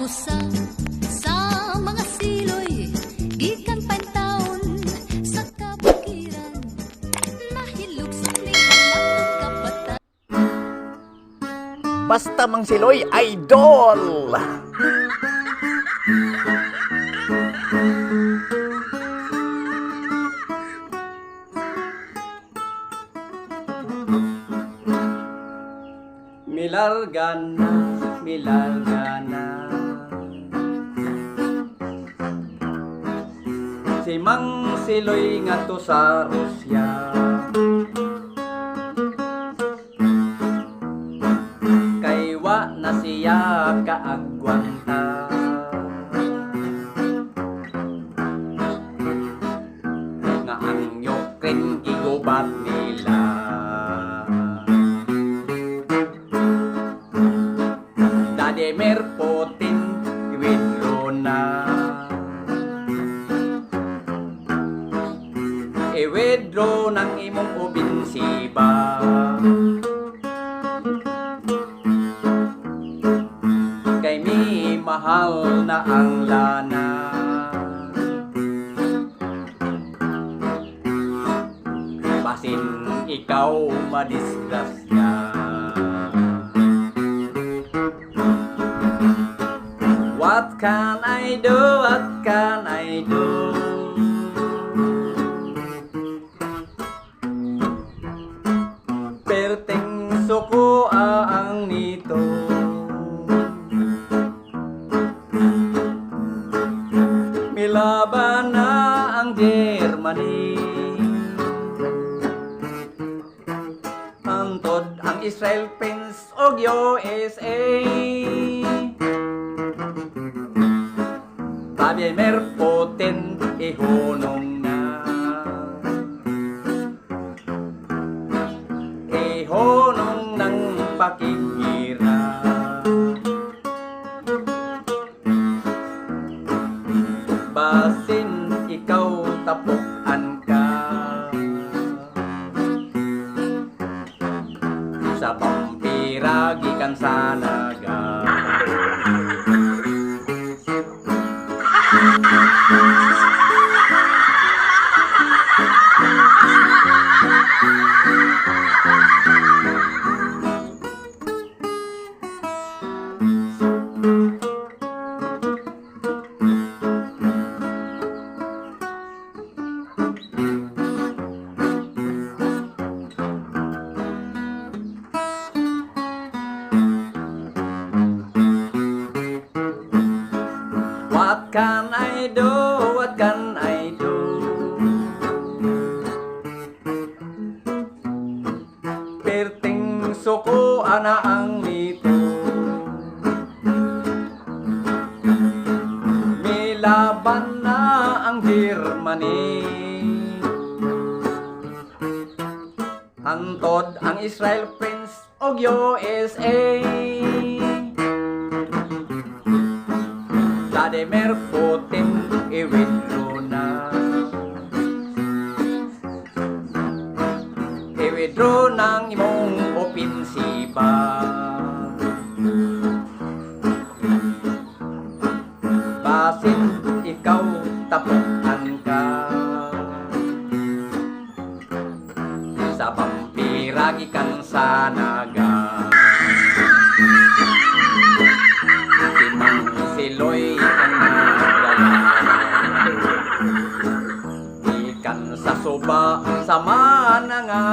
usa sa mga siloy gikan pantaon sa kabukiran nahilog sa nilang kapatan. Basta Mang Siloy, idol! Milargana, milargana. Si Mang Siloy nga to sa Rusya. Kay wa na siya kaagwanta. Nga ang Ukraine gigubat nila. Vladimir Putin i-withdraw na. I-withdraw ng imong obensiba. Kay mi mahal na ang lana. Basin ikaw madisgrasya. What can I do? What can I do? Perting suko ang nito. Milaban na ang Germany. Antod ang Israel Prince og USA. Vladimir Putin ihunong na. Ihunong ng pakigira. Basin ikaw tapukan ka. Sa pampira gikan sa naga. What can I do? What can I do? Perting suko ana ang nito. Milaban na ang Germany. Antod ang Israel Prince og USA. Vladimir Putin i-withdraw na. I-withdraw ng imong opensiba. Basin ikaw tapukan ka. Sa pampira gikan sa naga. Si Mang Siloy ang nagdala. Ikan sa suba sa mananga.